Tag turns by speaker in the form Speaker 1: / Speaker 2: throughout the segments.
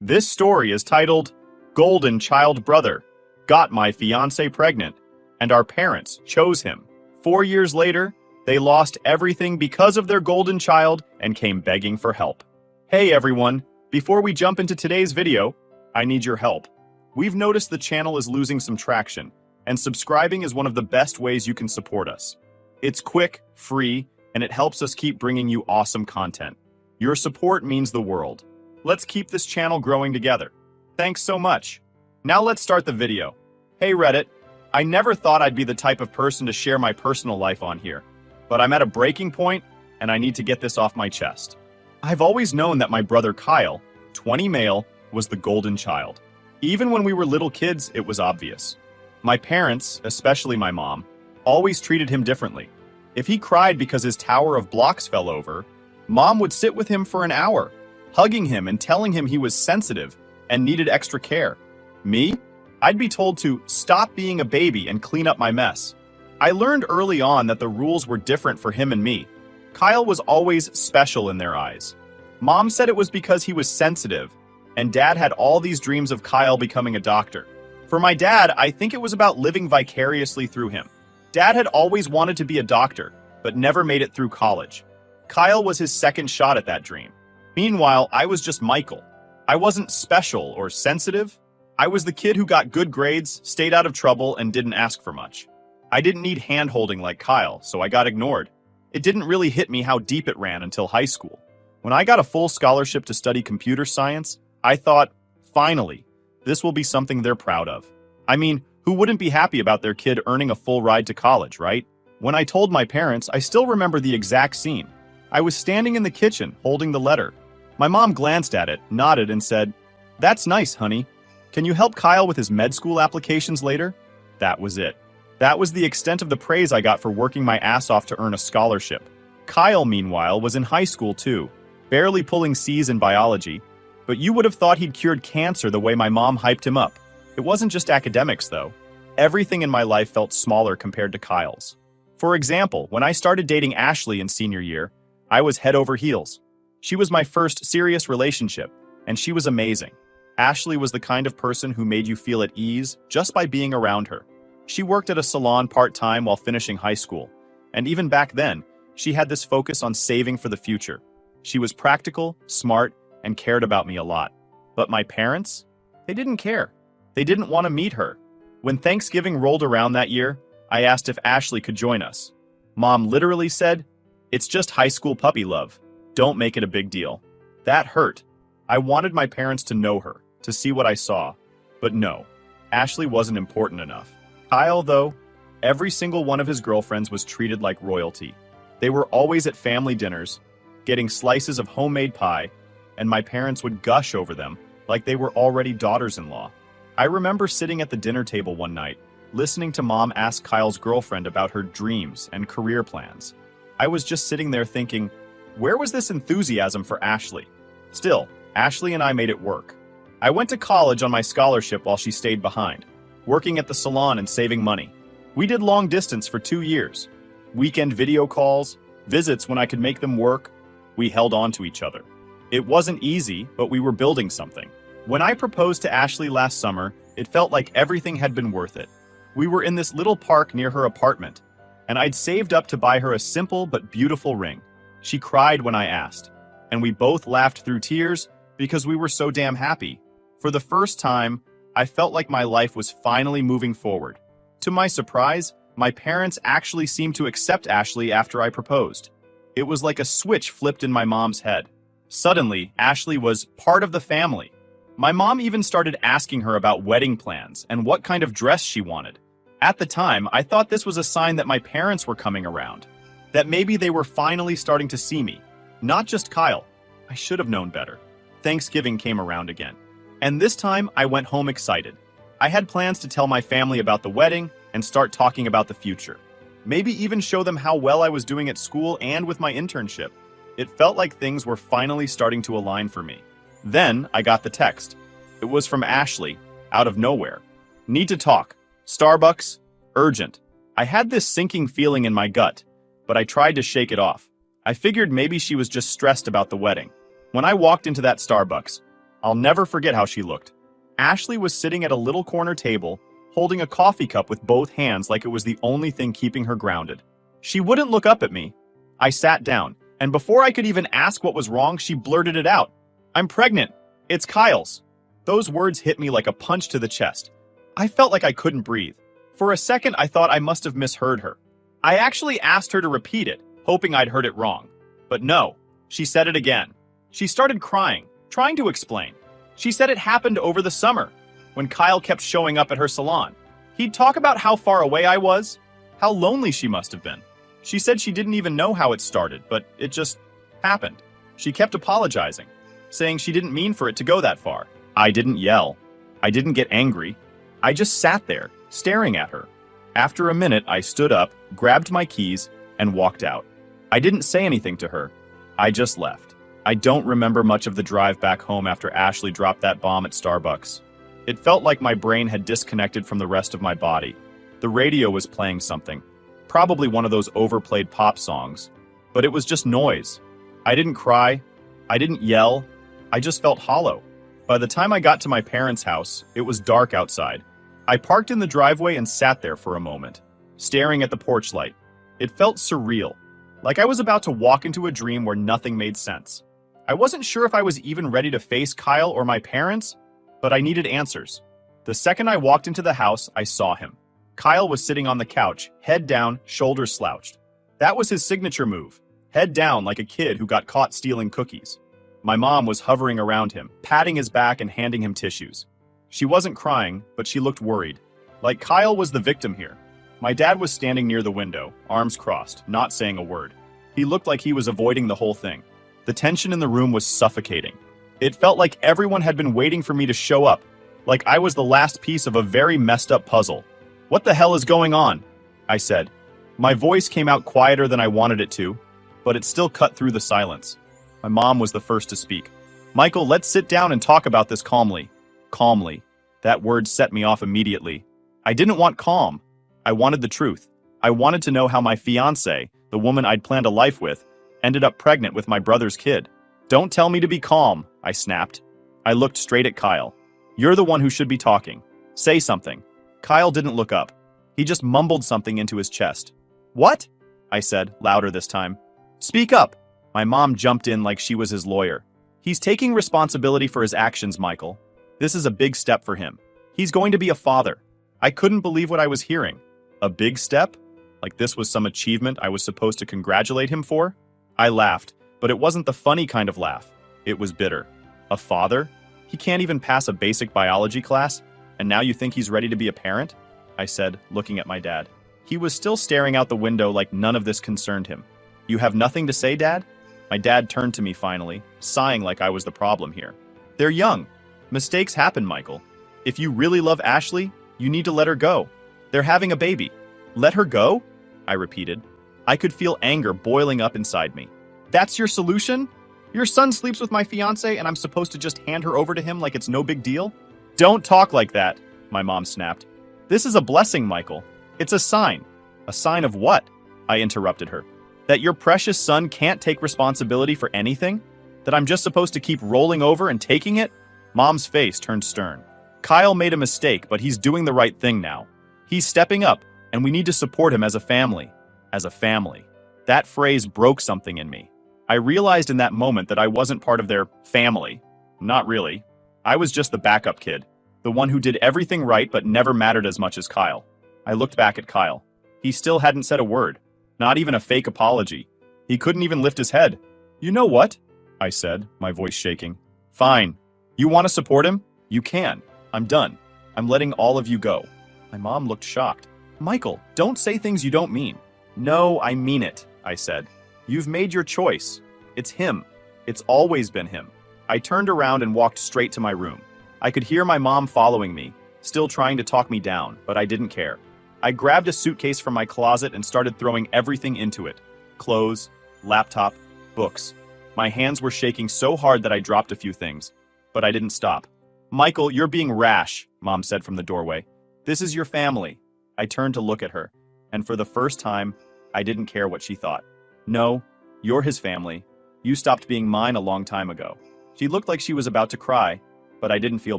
Speaker 1: This story is titled, Golden Child Brother Got My Fiancée Pregnant, and Our Parents Chose Him. 4 years later, they lost everything because of their golden child and came begging for help. Hey everyone, before we jump into today's video, I need your help. We've noticed the channel is losing some traction, and subscribing is one of the best ways you can support us. It's quick, free, and it helps us keep bringing you awesome content. Your support means the world. Let's keep this channel growing together. Thanks so much. Now let's start the video. Hey Reddit, I never thought I'd be the type of person to share my personal life on here, but I'm at a breaking point and I need to get this off my chest. I've always known that my brother Kyle, 20 male, was the golden child. Even when we were little kids, it was obvious. My parents, especially my mom, always treated him differently. If he cried because his tower of blocks fell over, Mom would sit with him for an hour, hugging him and telling him he was sensitive and needed extra care. Me? I'd be told to stop being a baby and clean up my mess. I learned early on that the rules were different for him and me. Kyle was always special in their eyes. Mom said it was because he was sensitive, and Dad had all these dreams of Kyle becoming a doctor. For my dad, I think it was about living vicariously through him. Dad had always wanted to be a doctor, but never made it through college. Kyle was his second shot at that dream. Meanwhile, I was just Michael. I wasn't special or sensitive. I was the kid who got good grades, stayed out of trouble, and didn't ask for much. I didn't need hand-holding like Kyle, so I got ignored. It didn't really hit me how deep it ran until high school. When I got a full scholarship to study computer science, I thought, finally, this will be something they're proud of. I mean, who wouldn't be happy about their kid earning a full ride to college, right? When I told my parents, I still remember the exact scene. I was standing in the kitchen, holding the letter. My mom glanced at it, nodded, and said, "That's nice, honey. Can you help Kyle with his med school applications later?" That was it. That was the extent of the praise I got for working my ass off to earn a scholarship. Kyle, meanwhile, was in high school too, barely pulling C's in biology, but you would have thought he'd cured cancer the way my mom hyped him up. It wasn't just academics, though. Everything in my life felt smaller compared to Kyle's. For example, when I started dating Ashley in senior year, I was head over heels. She was my first serious relationship, and she was amazing. Ashley was the kind of person who made you feel at ease just by being around her. She worked at a salon part-time while finishing high school, and even back then, she had this focus on saving for the future. She was practical, smart, and cared about me a lot. But my parents? They didn't care. They didn't want to meet her. When Thanksgiving rolled around that year, I asked if Ashley could join us. Mom literally said, "It's just high school puppy love. Don't make it a big deal." That hurt. I wanted my parents to know her, to see what I saw. But no, Ashley wasn't important enough. Kyle, though, every single one of his girlfriends was treated like royalty. They were always at family dinners, getting slices of homemade pie, and my parents would gush over them like they were already daughters-in-law. I remember sitting at the dinner table one night, listening to Mom ask Kyle's girlfriend about her dreams and career plans. I was just sitting there thinking, where was this enthusiasm for Ashley? Still, Ashley and I made it work. I went to college on my scholarship while she stayed behind, working at the salon and saving money. We did long distance for 2 years. Weekend video calls, visits when I could make them work. We held on to each other. It wasn't easy, but we were building something. When I proposed to Ashley last summer, it felt like everything had been worth it. We were in this little park near her apartment, and I'd saved up to buy her a simple but beautiful ring. She cried when I asked, and we both laughed through tears because we were so damn happy. For the first time, I felt like my life was finally moving forward. To my surprise, my parents actually seemed to accept Ashley after I proposed. It was like a switch flipped in my mom's head. Suddenly, Ashley was part of the family. My mom even started asking her about wedding plans and what kind of dress she wanted. At the time, I thought this was a sign that my parents were coming around, that maybe they were finally starting to see me, not just Kyle. I should have known better. Thanksgiving came around again, and this time I went home excited. I had plans to tell my family about the wedding and start talking about the future. Maybe even show them how well I was doing at school and with my internship. It felt like things were finally starting to align for me. Then I got the text. It was from Ashley, out of nowhere. "Need to talk. Starbucks. Urgent." I had this sinking feeling in my gut, but I tried to shake it off. I figured maybe she was just stressed about the wedding. When I walked into that Starbucks, I'll never forget how she looked. Ashley was sitting at a little corner table, holding a coffee cup with both hands like it was the only thing keeping her grounded. She wouldn't look up at me. I sat down, and before I could even ask what was wrong, she blurted it out. "I'm pregnant. It's Kyle's." Those words hit me like a punch to the chest. I felt like I couldn't breathe. For a second, I thought I must have misheard her. I actually asked her to repeat it, hoping I'd heard it wrong. But no, she said it again. She started crying, trying to explain. She said it happened over the summer, when Kyle kept showing up at her salon. He'd talk about how far away I was, how lonely she must have been. She said she didn't even know how it started, but it just happened. She kept apologizing, saying she didn't mean for it to go that far. I didn't yell. I didn't get angry. I just sat there, staring at her. After a minute, I stood up, grabbed my keys, and walked out. I didn't say anything to her. I just left. I don't remember much of the drive back home after Ashley dropped that bomb at Starbucks. It felt like my brain had disconnected from the rest of my body. The radio was playing something, probably one of those overplayed pop songs, but it was just noise. I didn't cry. I didn't yell. I just felt hollow. By the time I got to my parents' house, it was dark outside. I parked in the driveway and sat there for a moment, staring at the porch light. It felt surreal, like I was about to walk into a dream where nothing made sense. I wasn't sure if I was even ready to face Kyle or my parents, but I needed answers. The second I walked into the house, I saw him. Kyle was sitting on the couch, head down, shoulders slouched. That was his signature move, head down like a kid who got caught stealing cookies. My mom was hovering around him, patting his back and handing him tissues. She wasn't crying, but she looked worried, like Kyle was the victim here. My dad was standing near the window, arms crossed, not saying a word. He looked like he was avoiding the whole thing. The tension in the room was suffocating. It felt like everyone had been waiting for me to show up, like I was the last piece of a very messed up puzzle. "What the hell is going on?" I said. My voice came out quieter than I wanted it to, but it still cut through the silence. My mom was the first to speak. "Michael, let's sit down and talk about this calmly." Calmly. That word set me off immediately. I didn't want calm. I wanted the truth. I wanted to know how my fiancée, the woman I'd planned a life with, ended up pregnant with my brother's kid. "Don't tell me to be calm," I snapped. I looked straight at Kyle. "You're the one who should be talking. Say something." Kyle didn't look up. He just mumbled something into his chest. "What?" I said, louder this time. "Speak up." My mom jumped in like she was his lawyer. "He's taking responsibility for his actions, Michael. This is a big step for him. He's going to be a father." I couldn't believe what I was hearing. A big step? Like this was some achievement I was supposed to congratulate him for? I laughed, but it wasn't the funny kind of laugh. It was bitter. A father? He can't even pass a basic biology class, and now you think he's ready to be a parent? I said, looking at my dad. He was still staring out the window like none of this concerned him. "You have nothing to say, Dad?" My dad turned to me finally, sighing like I was the problem here. "They're young. Mistakes happen, Michael. If you really love Ashley, you need to let her go. They're having a baby." "Let her go?" I repeated. I could feel anger boiling up inside me. "That's your solution? Your son sleeps with my fiancée and I'm supposed to just hand her over to him like it's no big deal?" "Don't talk like that," my mom snapped. "This is a blessing, Michael. It's a sign." "A sign of what?" I interrupted her. "That your precious son can't take responsibility for anything? That I'm just supposed to keep rolling over and taking it?" Mom's face turned stern. "Kyle made a mistake, but he's doing the right thing now. He's stepping up, and we need to support him as a family." As a family. That phrase broke something in me. I realized in that moment that I wasn't part of their family. Not really. I was just the backup kid. The one who did everything right but never mattered as much as Kyle. I looked back at Kyle. He still hadn't said a word. Not even a fake apology. He couldn't even lift his head. "You know what?" I said, my voice shaking. "Fine. You want to support him? You can. I'm done. I'm letting all of you go." My mom looked shocked. "Michael, don't say things you don't mean." "No, I mean it," I said. "You've made your choice. It's him. It's always been him." I turned around and walked straight to my room. I could hear my mom following me, still trying to talk me down, but I didn't care. I grabbed a suitcase from my closet and started throwing everything into it. Clothes, laptop, books. My hands were shaking so hard that I dropped a few things, but I didn't stop. "Michael, you're being rash," Mom said from the doorway. "This is your family." I turned to look at her, and for the first time, I didn't care what she thought. "No, you're his family. You stopped being mine a long time ago." She looked like she was about to cry, But I didn't feel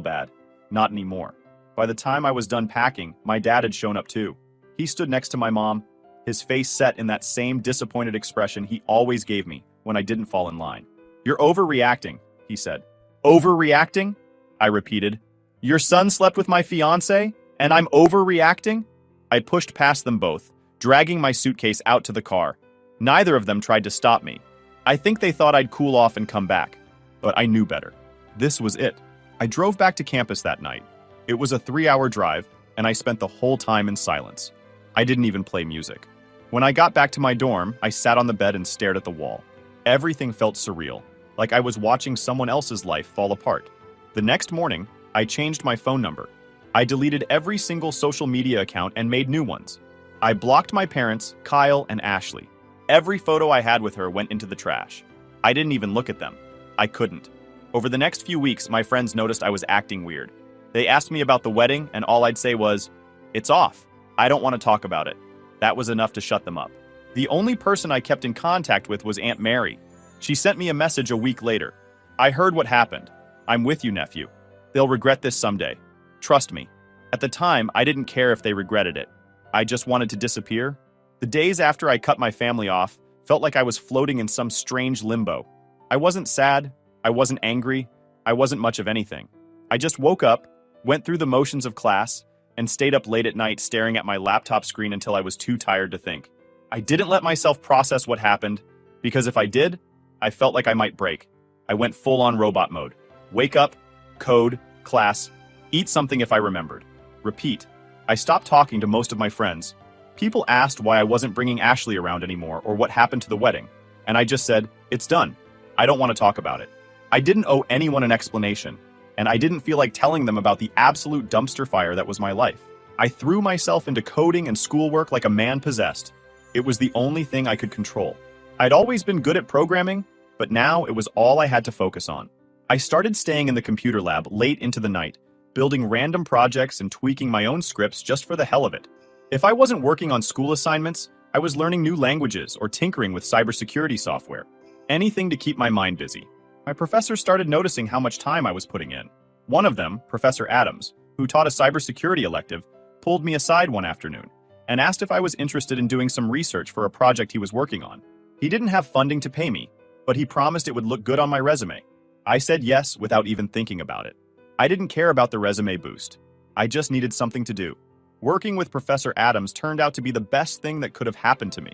Speaker 1: bad. Not anymore. By the time I was done packing, my dad had shown up too. He stood next to my mom, his face set in that same disappointed expression he always gave me when I didn't fall in line. "You're overreacting," he said. "Overreacting?" I repeated. "Your son slept with my fiancée, and I'm overreacting?" I pushed past them both, dragging my suitcase out to the car. Neither of them tried to stop me. I think they thought I'd cool off and come back. But I knew better. This was it. I drove back to campus that night. It was a 3-hour drive, and I spent the whole time in silence. I didn't even play music. When I got back to my dorm, I sat on the bed and stared at the wall. Everything felt surreal, like I was watching someone else's life fall apart. The next morning, I changed my phone number. I deleted every single social media account and made new ones. I blocked my parents, Kyle, and Ashley. Every photo I had with her went into the trash. I didn't even look at them. I couldn't. Over the next few weeks, my friends noticed I was acting weird. They asked me about the wedding, and all I'd say was, "It's off. I don't want to talk about it." That was enough to shut them up. The only person I kept in contact with was Aunt Mary. She sent me a message a week later. "I heard what happened. I'm with you, nephew. They'll regret this someday. Trust me." At the time, I didn't care if they regretted it. I just wanted to disappear. The days after I cut my family off felt like I was floating in some strange limbo. I wasn't sad. I wasn't angry. I wasn't much of anything. I just woke up, went through the motions of class, and stayed up late at night staring at my laptop screen until I was too tired to think. I didn't let myself process what happened, because if I did, I felt like I might break. I went full-on robot mode. Wake up, code, class, eat something if I remembered. Repeat. I stopped talking to most of my friends. People asked why I wasn't bringing Ashley around anymore or what happened to the wedding, and I just said, "It's done. I don't want to talk about it." I didn't owe anyone an explanation, and I didn't feel like telling them about the absolute dumpster fire that was my life. I threw myself into coding and schoolwork like a man possessed. It was the only thing I could control. I'd always been good at programming, but now it was all I had to focus on. I started staying in the computer lab late into the night, building random projects and tweaking my own scripts just for the hell of it. If I wasn't working on school assignments, I was learning new languages or tinkering with cybersecurity software. Anything to keep my mind busy. My professors started noticing how much time I was putting in. One of them, Professor Adams, who taught a cybersecurity elective, pulled me aside one afternoon and asked if I was interested in doing some research for a project he was working on. He didn't have funding to pay me, but he promised it would look good on my resume. I said yes without even thinking about it. I didn't care about the resume boost. I just needed something to do. Working with Professor Adams turned out to be the best thing that could have happened to me.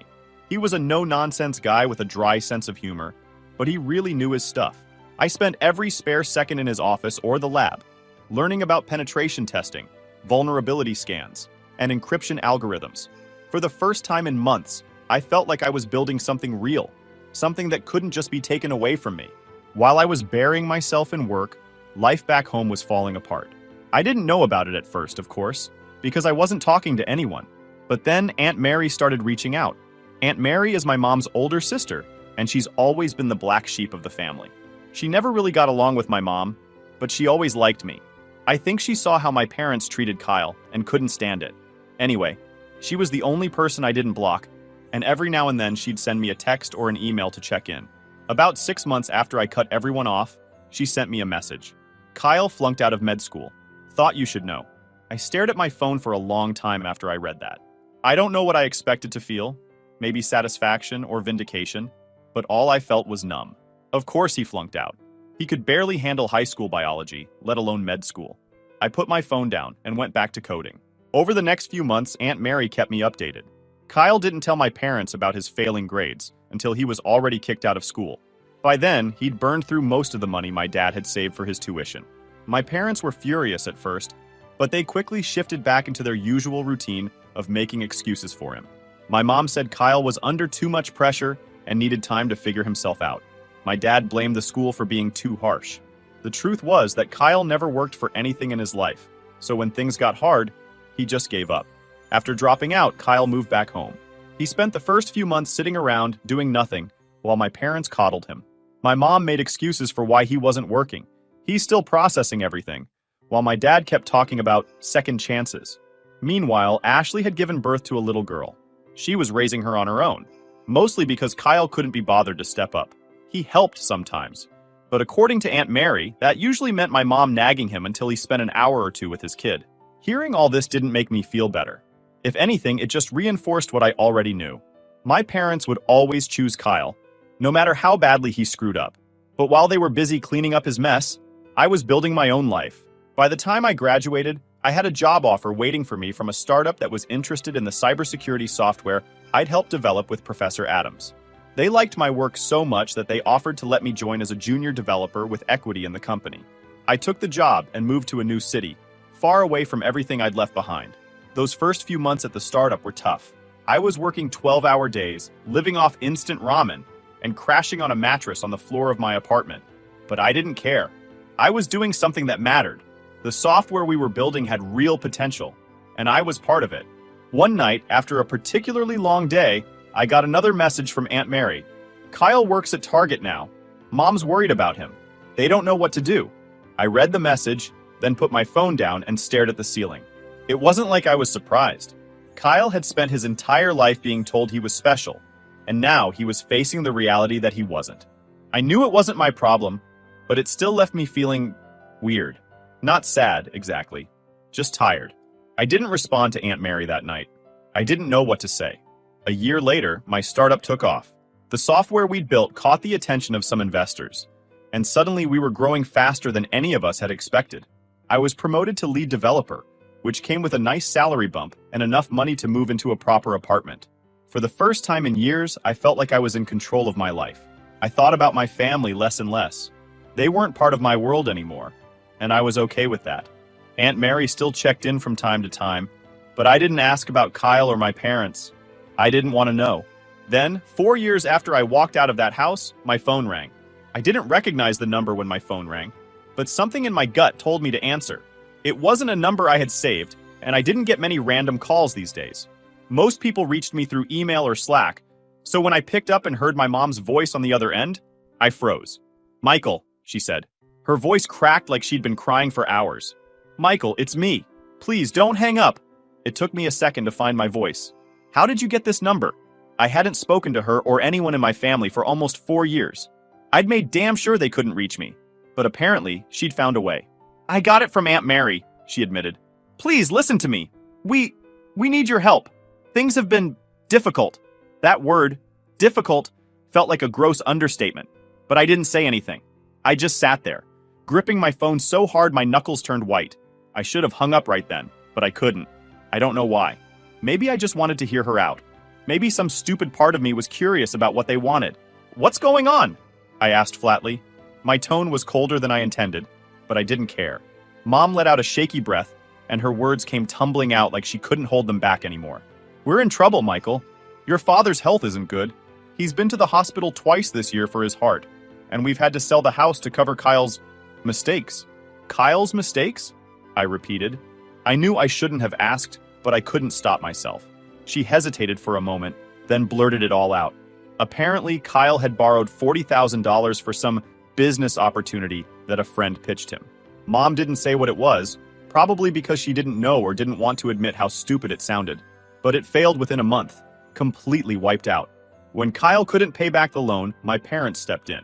Speaker 1: He was a no-nonsense guy with a dry sense of humor, but he really knew his stuff. I spent every spare second in his office or the lab, learning about penetration testing, vulnerability scans, and encryption algorithms. For the first time in months, I felt like I was building something real, something that couldn't just be taken away from me. While I was burying myself in work, life back home was falling apart. I didn't know about it at first, of course, because I wasn't talking to anyone. But then Aunt Mary started reaching out. Aunt Mary is my mom's older sister, and she's always been the black sheep of the family. She never really got along with my mom, but she always liked me. I think she saw how my parents treated Kyle and couldn't stand it. Anyway, she was the only person I didn't block, and every now and then she'd send me a text or an email to check in. About 6 months after I cut everyone off, she sent me a message. "Kyle flunked out of med school. Thought you should know." I stared at my phone for a long time after I read that. I don't know what I expected to feel, maybe satisfaction or vindication, but all I felt was numb. Of course he flunked out. He could barely handle high school biology, let alone med school. I put my phone down and went back to coding. Over the next few months, Aunt Mary kept me updated. Kyle didn't tell my parents about his failing grades until he was already kicked out of school. By then, he'd burned through most of the money my dad had saved for his tuition. My parents were furious at first, but they quickly shifted back into their usual routine of making excuses for him. My mom said Kyle was under too much pressure and needed time to figure himself out. My dad blamed the school for being too harsh. The truth was that Kyle never worked for anything in his life, so when things got hard, he just gave up. After dropping out, Kyle moved back home. He spent the first few months sitting around, doing nothing, while my parents coddled him. My mom made excuses for why he wasn't working. He's still processing everything, while my dad kept talking about second chances. Meanwhile, Ashley had given birth to a little girl. She was raising her on her own, mostly because Kyle couldn't be bothered to step up. He helped sometimes, But according to Aunt Mary, that usually meant my mom nagging him until he spent an hour or two with his kid. Hearing all this didn't make me feel better. If anything, it just reinforced what I already knew. My parents would always choose Kyle, no matter how badly he screwed up. But while they were busy cleaning up his mess, I was building my own life. By the time I graduated, I had a job offer waiting for me from a startup that was interested in the cybersecurity software I'd helped develop with Professor Adams. They liked my work so much that they offered to let me join as a junior developer with equity in the company. I took the job and moved to a new city, far away from everything I'd left behind. Those first few months at the startup were tough. I was working 12-hour days, living off instant ramen, and crashing on a mattress on the floor of my apartment. But I didn't care. I was doing something that mattered. The software we were building had real potential, and I was part of it. One night, after a particularly long day, I got another message from Aunt Mary. Kyle works at Target now. Mom's worried about him. They don't know what to do. I read the message, then put my phone down and stared at the ceiling. It wasn't like I was surprised. Kyle had spent his entire life being told he was special, and now he was facing the reality that he wasn't. I knew it wasn't my problem, but it still left me feeling weird. Not sad, exactly. Just tired. I didn't respond to Aunt Mary that night. I didn't know what to say. A year later, my startup took off. The software we'd built caught the attention of some investors, and suddenly we were growing faster than any of us had expected. I was promoted to lead developer, which came with a nice salary bump and enough money to move into a proper apartment. For the first time in years, I felt like I was in control of my life. I thought about my family less and less. They weren't part of my world anymore, and I was okay with that. Aunt Mary still checked in from time to time, but I didn't ask about Kyle or my parents. I didn't want to know. Then, 4 years after I walked out of that house, my phone rang. I didn't recognize the number when my phone rang, but something in my gut told me to answer. It wasn't a number I had saved, and I didn't get many random calls these days. Most people reached me through email or Slack, so when I picked up and heard my mom's voice on the other end, I froze. "Michael," she said. Her voice cracked like she'd been crying for hours. "Michael, it's me. Please don't hang up." It took me a second to find my voice. "How did you get this number?" I hadn't spoken to her or anyone in my family for almost 4 years. I'd made damn sure they couldn't reach me, but apparently she'd found a way. "I got it from Aunt Mary," she admitted. "Please listen to me. We need your help. Things have been difficult." That word, difficult, felt like a gross understatement, but I didn't say anything. I just sat there, gripping my phone so hard my knuckles turned white. I should have hung up right then, but I couldn't. I don't know why. Maybe I just wanted to hear her out. Maybe some stupid part of me was curious about what they wanted. "What's going on?" I asked flatly. My tone was colder than I intended, but I didn't care. Mom let out a shaky breath, and her words came tumbling out like she couldn't hold them back anymore. "We're in trouble, Michael. Your father's health isn't good. He's been to the hospital twice this year for his heart, and we've had to sell the house to cover Kyle's mistakes." "Kyle's mistakes?" I repeated. I knew I shouldn't have asked, but I couldn't stop myself. She hesitated for a moment, then blurted it all out. Apparently, Kyle had borrowed $40,000 for some business opportunity that a friend pitched him. Mom didn't say what it was, probably because she didn't know or didn't want to admit how stupid it sounded. But it failed within a month, completely wiped out. When Kyle couldn't pay back the loan, my parents stepped in,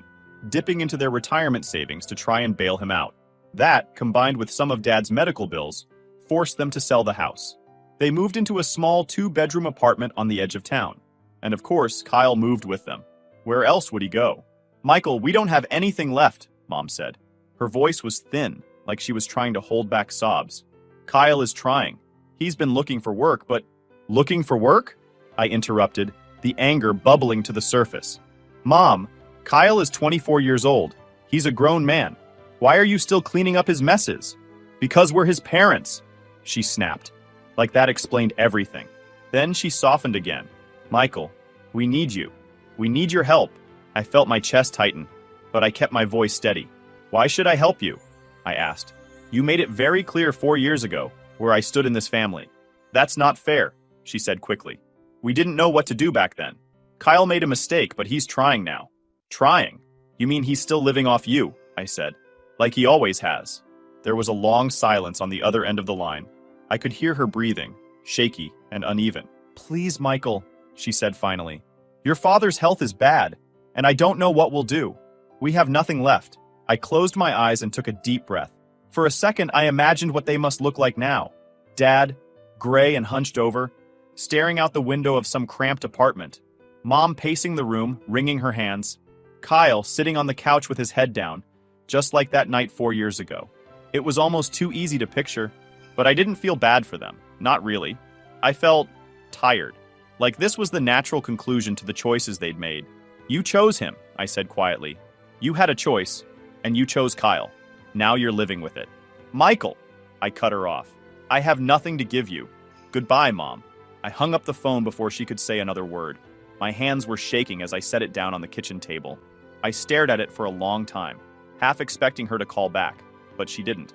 Speaker 1: dipping into their retirement savings to try and bail him out. That, combined with some of Dad's medical bills, forced them to sell the house. They moved into a small 2-bedroom apartment on the edge of town. And of course, Kyle moved with them. Where else would he go? "Michael, we don't have anything left," Mom said. Her voice was thin, like she was trying to hold back sobs. "Kyle is trying. He's been looking for work, but..." "Looking for work?" I interrupted, the anger bubbling to the surface. "Mom, Kyle is 24 years old. He's a grown man. Why are you still cleaning up his messes?" "Because we're his parents," she snapped. Like that explained everything. Then she softened again. "Michael, we need you. We need your help." I felt my chest tighten, but I kept my voice steady. "Why should I help you?" I asked. "You made it very clear 4 years ago where I stood in this family." "That's not fair," she said quickly. "We didn't know what to do back then. Kyle made a mistake, but he's trying now." "Trying? You mean he's still living off you?" I said. "Like he always has." There was a long silence on the other end of the line. I could hear her breathing, shaky and uneven. "Please, Michael," she said finally. "Your father's health is bad, and I don't know what we'll do. We have nothing left. I closed my eyes and took a deep breath. For a second, I imagined what they must look like now. Dad, gray and hunched over, staring out the window of some cramped apartment. Mom pacing the room, wringing her hands. Kyle sitting on the couch with his head down, just like that night 4 years ago. It was almost too easy to picture, but I didn't feel bad for them. Not really. I felt tired. Like this was the natural conclusion to the choices they'd made. You chose him, I said quietly. You had a choice, and you chose Kyle. Now you're living with it. Michael! I cut her off. I have nothing to give you. Goodbye, Mom. I hung up the phone before she could say another word. My hands were shaking as I set it down on the kitchen table. I stared at it for a long time, half expecting her to call back, but she didn't.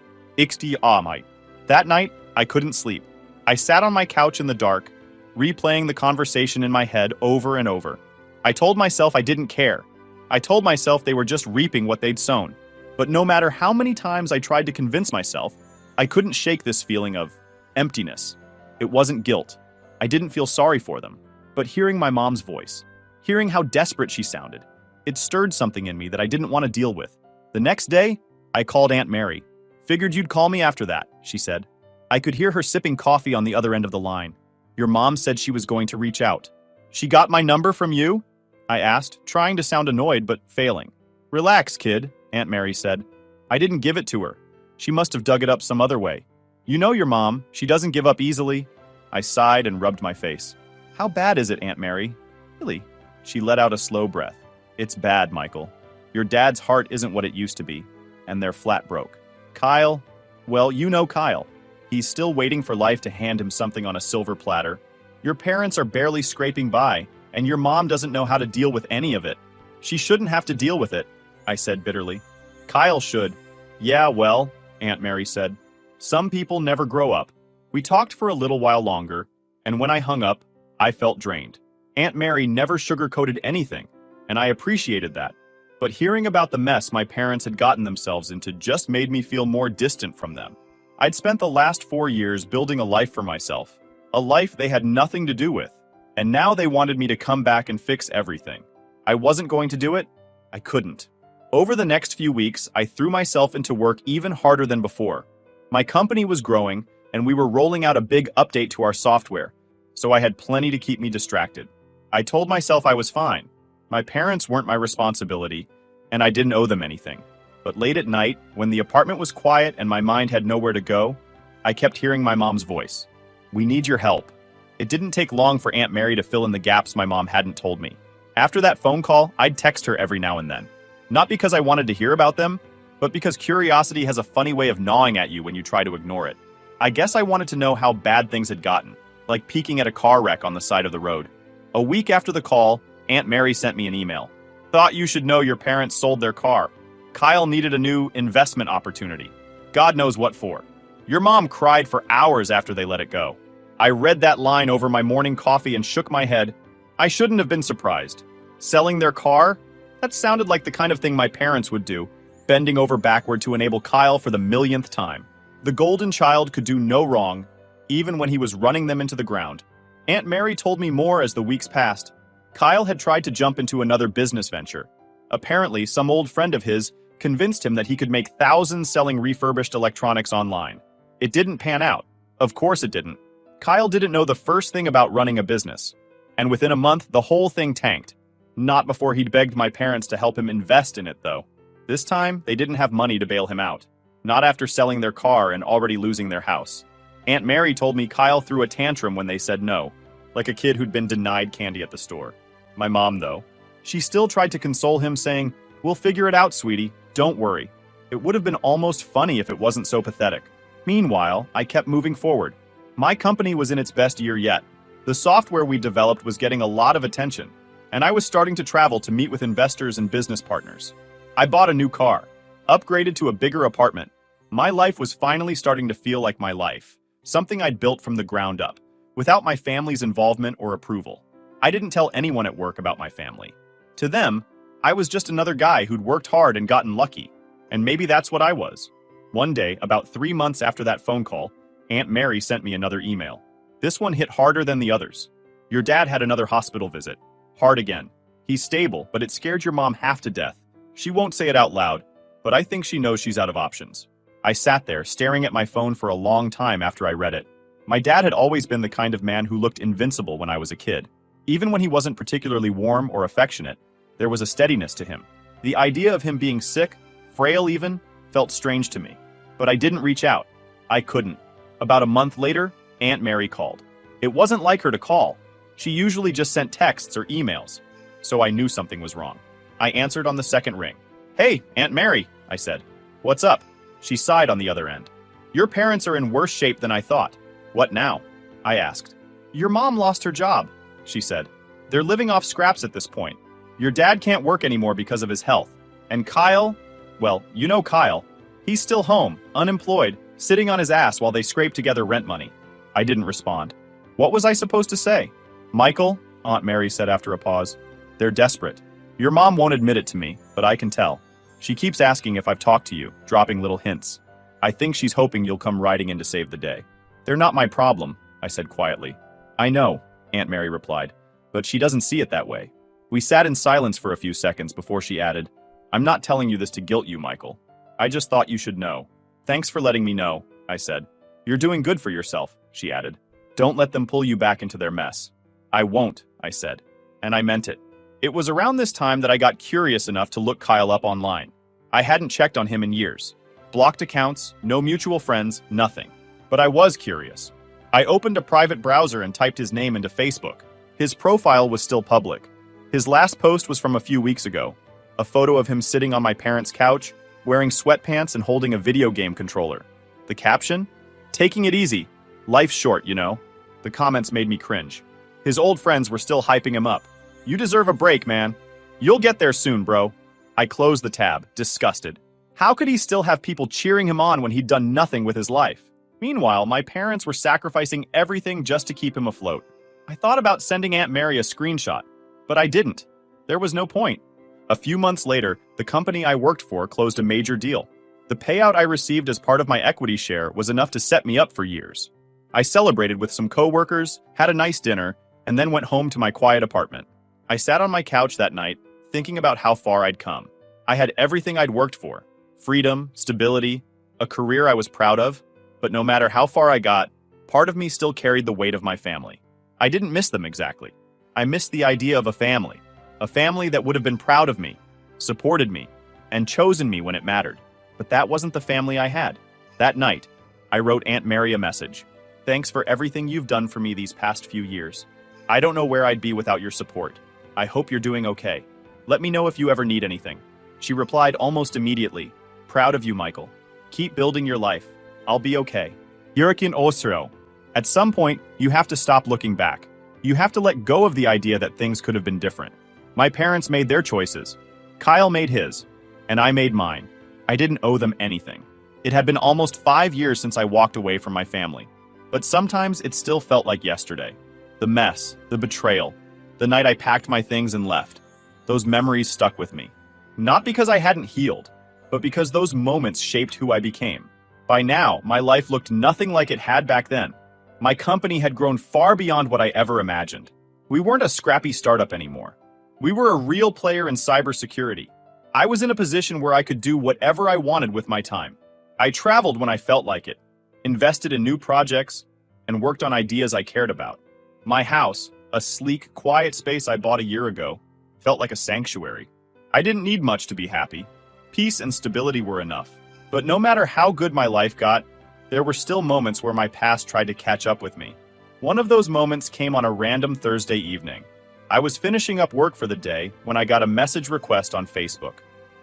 Speaker 1: That night, I couldn't sleep. I sat on my couch in the dark, replaying the conversation in my head over and over. I told myself I didn't care. I told myself they were just reaping what they'd sown. But no matter how many times I tried to convince myself, I couldn't shake this feeling of emptiness. It wasn't guilt. I didn't feel sorry for them. But hearing my mom's voice, hearing how desperate she sounded, it stirred something in me that I didn't want to deal with. The next day, I called Aunt Mary. Figured you'd call me after that, she said. I could hear her sipping coffee on the other end of the line. Your mom said she was going to reach out. She got my number from you? I asked, trying to sound annoyed but failing. Relax, kid, Aunt Mary said. I didn't give it to her. She must have dug it up some other way. You know your mom, she doesn't give up easily. I sighed and rubbed my face. How bad is it, Aunt Mary? Really? She let out a slow breath. It's bad, Michael. Your dad's heart isn't what it used to be, and they're flat broke. Kyle, well, you know Kyle. He's still waiting for life to hand him something on a silver platter. Your parents are barely scraping by, and your mom doesn't know how to deal with any of it. She shouldn't have to deal with it, I said bitterly. Kyle should. Yeah, well, Aunt Mary said. Some people never grow up. We talked for a little while longer, and when I hung up, I felt drained. Aunt Mary never sugarcoated anything, and I appreciated that. But hearing about the mess my parents had gotten themselves into just made me feel more distant from them. I'd spent the last 4 years building a life for myself, a life they had nothing to do with, and now they wanted me to come back and fix everything. I wasn't going to do it. I couldn't. Over the next few weeks, I threw myself into work even harder than before. My company was growing, and we were rolling out a big update to our software, so I had plenty to keep me distracted. I told myself I was fine. My parents weren't my responsibility, and I didn't owe them anything. But late at night, when the apartment was quiet and my mind had nowhere to go, I kept hearing my mom's voice. We need your help. It didn't take long for Aunt Mary to fill in the gaps my mom hadn't told me. After that phone call, I'd text her every now and then. Not because I wanted to hear about them, but because curiosity has a funny way of gnawing at you when you try to ignore it. I guess I wanted to know how bad things had gotten, like peeking at a car wreck on the side of the road. A week after the call, Aunt Mary sent me an email. Thought you should know your parents sold their car. Kyle needed a new investment opportunity. God knows what for. Your mom cried for hours after they let it go. I read that line over my morning coffee and shook my head. I shouldn't have been surprised. Selling their car? That sounded like the kind of thing my parents would do, bending over backward to enable Kyle for the millionth time. The golden child could do no wrong, even when he was running them into the ground. Aunt Mary told me more as the weeks passed. Kyle had tried to jump into another business venture. Apparently, some old friend of his convinced him that he could make thousands selling refurbished electronics online. It didn't pan out. Of course it didn't. Kyle didn't know the first thing about running a business. And within a month, the whole thing tanked. Not before he'd begged my parents to help him invest in it, though. This time, they didn't have money to bail him out. Not after selling their car and already losing their house. Aunt Mary told me Kyle threw a tantrum when they said no, like a kid who'd been denied candy at the store. My mom, though, she still tried to console him, saying, "We'll figure it out, sweetie. Don't worry." It would have been almost funny if it wasn't so pathetic. Meanwhile, I kept moving forward. My company was in its best year yet. The software we developed was getting a lot of attention, and I was starting to travel to meet with investors and business partners. I bought a new car, upgraded to a bigger apartment. My life was finally starting to feel like my life, something I'd built from the ground up, without my family's involvement or approval. I didn't tell anyone at work about my family. To them, I was just another guy who'd worked hard and gotten lucky, and maybe that's what I was. One day, about 3 months after that phone call, Aunt Mary sent me another email. This one hit harder than the others. Your dad had another hospital visit. Hard again. He's stable, but it scared your mom half to death. She won't say it out loud, but I think she knows she's out of options. I sat there, staring at my phone for a long time after I read it. My dad had always been the kind of man who looked invincible when I was a kid. Even when he wasn't particularly warm or affectionate, there was a steadiness to him. The idea of him being sick, frail even, felt strange to me. But I didn't reach out. I couldn't. About a month later, Aunt Mary called. It wasn't like her to call. She usually just sent texts or emails. So I knew something was wrong. I answered on the second ring. "Hey, Aunt Mary," I said. "What's up?" She sighed on the other end. "Your parents are in worse shape than I thought." "What now?" I asked. "Your mom lost her job," she said. "They're living off scraps at this point. Your dad can't work anymore because of his health. And Kyle, well, you know Kyle. He's still home, unemployed, sitting on his ass while they scrape together rent money." I didn't respond. What was I supposed to say? "Michael," Aunt Mary said after a pause, "they're desperate. Your mom won't admit it to me, but I can tell. She keeps asking if I've talked to you, dropping little hints. I think she's hoping you'll come riding in to save the day." "They're not my problem," I said quietly. "I know," Aunt Mary replied, "but she doesn't see it that way." We sat in silence for a few seconds before she added, "I'm not telling you this to guilt you, Michael. I just thought you should know." "Thanks for letting me know," I said. "You're doing good for yourself," she added. "Don't let them pull you back into their mess." "I won't," I said. And I meant it. It was around this time that I got curious enough to look Kyle up online. I hadn't checked on him in years. Blocked accounts, no mutual friends, nothing. But I was curious. I opened a private browser and typed his name into Facebook. His profile was still public. His last post was from a few weeks ago. A photo of him sitting on my parents' couch, wearing sweatpants and holding a video game controller. The caption? "Taking it easy. Life's short, you know." The comments made me cringe. His old friends were still hyping him up. "You deserve a break, man. You'll get there soon, bro." I closed the tab, disgusted. How could he still have people cheering him on when he'd done nothing with his life? Meanwhile, my parents were sacrificing everything just to keep him afloat. I thought about sending Aunt Mary a screenshot, but I didn't. There was no point. A few months later, the company I worked for closed a major deal. The payout I received as part of my equity share was enough to set me up for years. I celebrated with some coworkers, had a nice dinner, and then went home to my quiet apartment. I sat on my couch that night, thinking about how far I'd come. I had everything I'd worked for. Freedom, stability, a career I was proud of. But no matter how far I got, part of me still carried the weight of my family. I didn't miss them exactly. I missed the idea of a family that would have been proud of me, supported me, and chosen me when it mattered. But that wasn't the family I had. That night, I wrote Aunt Mary a message. "Thanks for everything you've done for me these past few years. I don't know where I'd be without your support. I hope you're doing okay. Let me know if you ever need anything." She replied almost immediately, "Proud of you, Michael. Keep building your life. I'll be okay." Yurikin Osro. At some point, you have to stop looking back. You have to let go of the idea that things could have been different. My parents made their choices. Kyle made his. And I made mine. I didn't owe them anything. It had been almost 5 years since I walked away from my family. But sometimes it still felt like yesterday. The mess, the betrayal, the night I packed my things and left. Those memories stuck with me. Not because I hadn't healed, but because those moments shaped who I became. By now, my life looked nothing like it had back then. My company had grown far beyond what I ever imagined. We weren't a scrappy startup anymore. We were a real player in cybersecurity. I was in a position where I could do whatever I wanted with my time. I traveled when I felt like it, invested in new projects, and worked on ideas I cared about. My house, a sleek, quiet space I bought a year ago, felt like a sanctuary. I didn't need much to be happy. Peace and stability were enough. But no matter how good my life got, there were still moments where my past tried to catch up with me. One of those moments came on a random Thursday evening. I was finishing up work for the day when I got a message request on Facebook.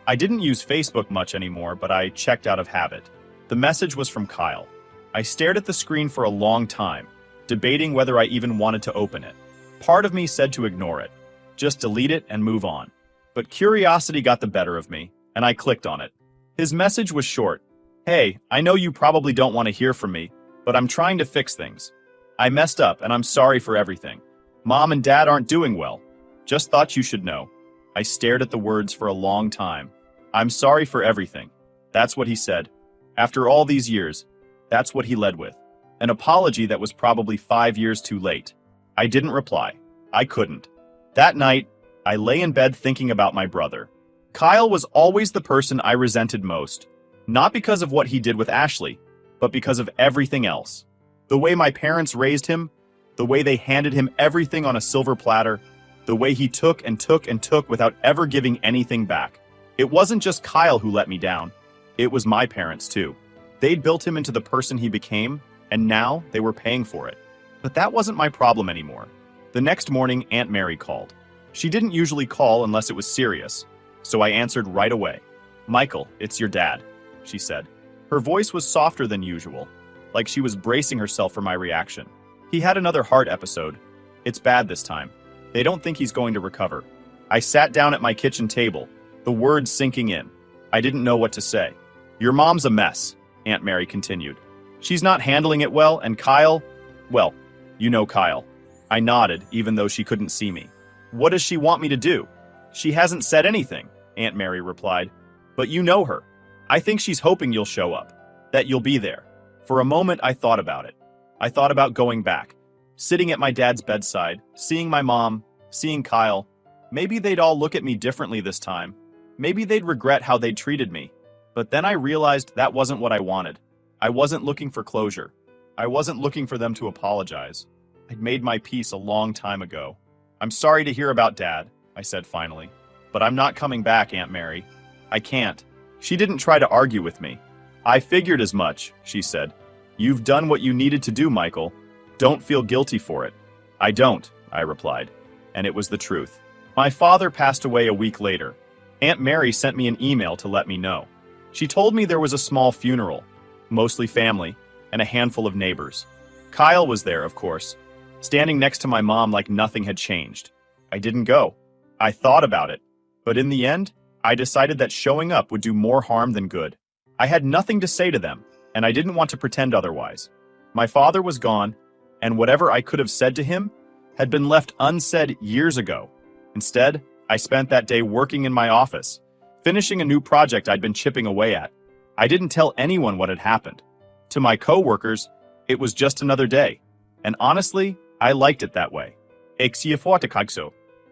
Speaker 1: I didn't use Facebook much anymore, but I checked out of habit. The message was from Kyle. I stared at the screen for a long time, debating whether I even wanted to open it. Part of me said to ignore it, just delete it and move on. But curiosity got the better of me, and I clicked on it. His message was short. "Hey, I know you probably don't want to hear from me, but I'm trying to fix things. I messed up and I'm sorry for everything. Mom and Dad aren't doing well. Just thought you should know." I stared at the words for a long time. "I'm sorry for everything." That's what he said. After all these years, that's what he led with. An apology that was probably 5 years too late. I didn't reply. I couldn't. That night, I lay in bed thinking about my brother. Kyle was always the person I resented most, not because of what he did with Ashley, but because of everything else. The way my parents raised him, the way they handed him everything on a silver platter, the way he took and took and took without ever giving anything back. It wasn't just Kyle who let me down. It was my parents too. They'd built him into the person he became, and now they were paying for it. But that wasn't my problem anymore. The next morning, Aunt Mary called. She didn't usually call unless it was serious, so I answered right away. "Michael, it's your dad," she said. Her voice was softer than usual, like she was bracing herself for my reaction. "He had another heart episode. It's bad this time. They don't think he's going to recover." I sat down at my kitchen table, the words sinking in. I didn't know what to say. "Your mom's a mess," Aunt Mary continued. "She's not handling it well, and Kyle, well, you know Kyle." I nodded, even though she couldn't see me. "What does she want me to do?" "She hasn't said anything," Aunt Mary replied. "But you know her. I think she's hoping you'll show up, that you'll be there." For a moment, I thought about it. I thought about going back, sitting at my dad's bedside, seeing my mom, seeing Kyle. Maybe they'd all look at me differently this time. Maybe they'd regret how they'd treated me. But then I realized that wasn't what I wanted. I wasn't looking for closure. I wasn't looking for them to apologize. I'd made my peace a long time ago. "I'm sorry to hear about Dad," I said finally. "But I'm not coming back, Aunt Mary. I can't." She didn't try to argue with me. "I figured as much," she said. "You've done what you needed to do, Michael. Don't feel guilty for it." "I don't," I replied. And it was the truth. My father passed away a week later. Aunt Mary sent me an email to let me know. She told me there was a small funeral, mostly family, and a handful of neighbors. Kyle was there, of course, standing next to my mom like nothing had changed. I didn't go. I thought about it. But in the end, I decided that showing up would do more harm than good. I had nothing to say to them, and I didn't want to pretend otherwise. My father was gone, and whatever I could have said to him had been left unsaid years ago. Instead, I spent that day working in my office, finishing a new project I'd been chipping away at. I didn't tell anyone what had happened. To my coworkers, it was just another day. And honestly, I liked it that way.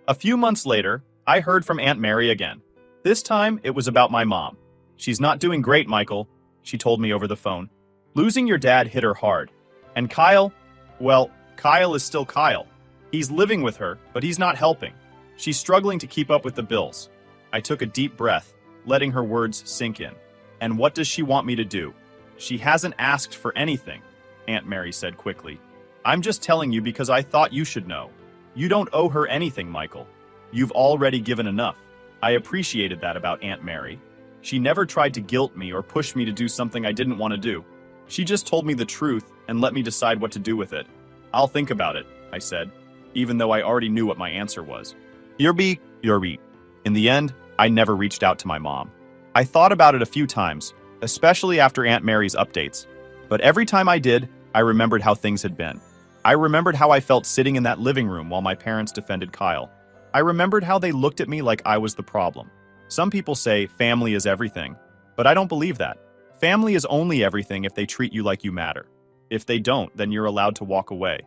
Speaker 1: A few months later, I heard from Aunt Mary again. This time, it was about my mom. "She's not doing great, Michael," she told me over the phone. "Losing your dad hit her hard. And Kyle, well, Kyle is still Kyle. He's living with her, but he's not helping. She's struggling to keep up with the bills." I took a deep breath, letting her words sink in. "And what does she want me to do?" "She hasn't asked for anything," Aunt Mary said quickly. "I'm just telling you because I thought you should know. You don't owe her anything, Michael. You've already given enough." I appreciated that about Aunt Mary. She never tried to guilt me or push me to do something I didn't want to do. She just told me the truth and let me decide what to do with it. "I'll think about it," I said, even though I already knew what my answer was. Yurbi. In the end, I never reached out to my mom. I thought about it a few times, especially after Aunt Mary's updates. But every time I did, I remembered how things had been. I remembered how I felt sitting in that living room while my parents defended Kyle. I remembered how they looked at me like I was the problem. Some people say family is everything, but I don't believe that. Family is only everything if they treat you like you matter. If they don't, then you're allowed to walk away.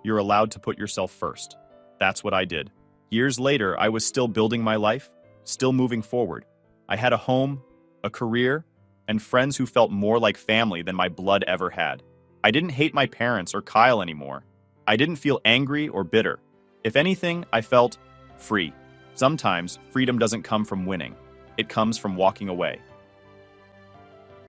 Speaker 1: You're allowed to put yourself first. That's what I did. Years later, I was still building my life, still moving forward. I had a home, a career, and friends who felt more like family than my blood ever had. I didn't hate my parents or Kyle anymore. I didn't feel angry or bitter. If anything, I felt free. Sometimes freedom doesn't come from winning. It comes from walking away.